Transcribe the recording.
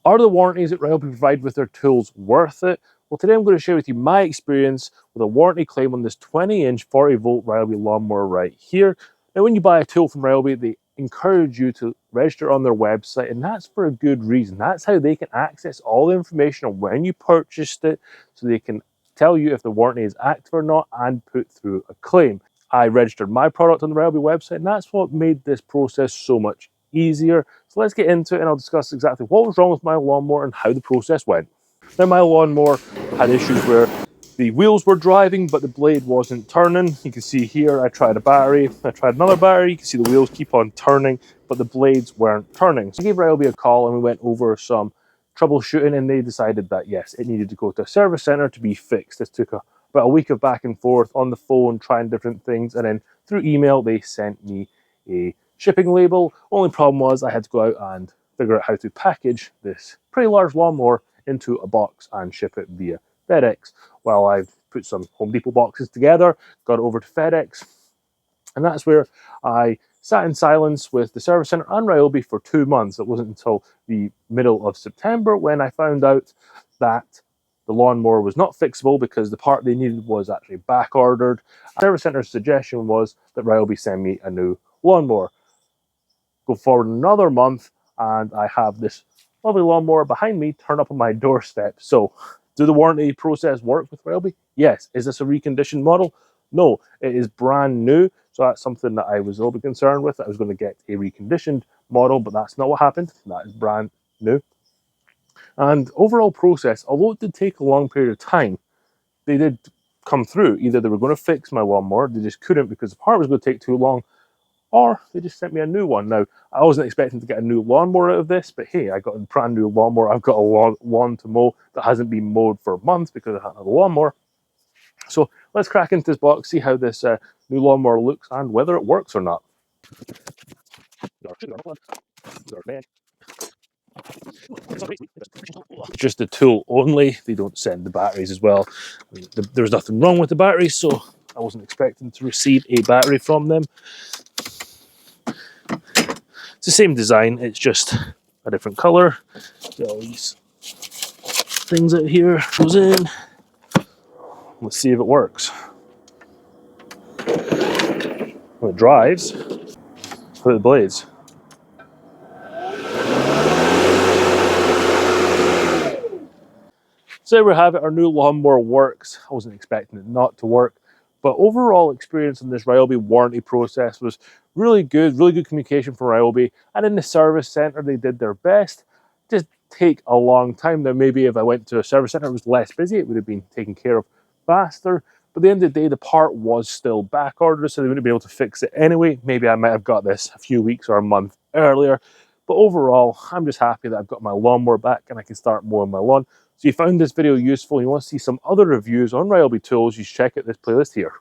Are the warranties that Ryobi provide with their tools worth it? Well, today I'm going to share with you my experience with a warranty claim on this 20-inch 40-volt Ryobi lawnmower right here. Now, when you buy a tool from Ryobi, they encourage you to register on their website, and that's for a good reason. That's how they can access all the information on when you purchased it, so they can tell you if the warranty is active or not and put through a claim. I registered my product on the Ryobi website, and that's what made this process so much easier. So let's get into it, and I'll discuss exactly what was wrong with my lawnmower and how the process went. Now, my lawnmower had issues where the wheels were driving but the blade wasn't turning. You can see here I tried a battery, I tried another battery. You can see the wheels keep on turning but the blades weren't turning. So I gave Ryobi a call and we went over some troubleshooting, and they decided that yes, it needed to go to a service center to be fixed. This took about a week of back and forth on the phone trying different things, and then through email they sent me a shipping label. Only problem was I had to go out and figure out how to package this pretty large lawnmower into a box and ship it via FedEx. Well, I've put some Home Depot boxes together, got it over to FedEx, and that's where I sat in silence with the service center and Ryobi for 2 months. It wasn't until the middle of September when I found out that the lawnmower was not fixable because the part they needed was actually back ordered. The service center's suggestion was that Ryobi send me a new lawnmower. Go forward another month and I have this lovely lawnmower behind me turn up on my doorstep. So, do the warranty process work with Ryobi? Yes. Is this a reconditioned model? No, it is brand new. So that's something that I was a little bit concerned with. I was going to get a reconditioned model, but that's not what happened. That is brand new. And overall process, although it did take a long period of time, they did come through. Either they were going to fix my lawnmower, they just couldn't because the part was going to take too long, or they just sent me a new one. Now, I wasn't expecting to get a new lawnmower out of this, but hey, I got a brand new lawnmower. I've got a lawn to mow that hasn't been mowed for months because I haven't had a lawnmower. So let's crack into this box, see how this new lawnmower looks and whether it works or not. Just the tool only. They don't send the batteries as well. I mean, there's nothing wrong with the batteries, so I wasn't expecting to receive a battery from them. It's the same design, it's just a different color. Got all these things out here, goes in. Let's see if it works. Well, it drives. Look at the blades. So there we have it, our new lawnmower works. I wasn't expecting it not to work, but overall experience in this Ryobi warranty process was really good communication from Ryobi, and in the service center they did their best. Just take a long time. Now maybe if I went to a service center it was less busy, it would have been taken care of faster, but at the end of the day the part was still back ordered, so they wouldn't be able to fix it anyway. Maybe I might have got this a few weeks or a month earlier, but overall I'm just happy that I've got my lawnmower back and I can start mowing my lawn. So you found this video useful and you want to see some other reviews on Ryobi tools, you should check out this playlist here.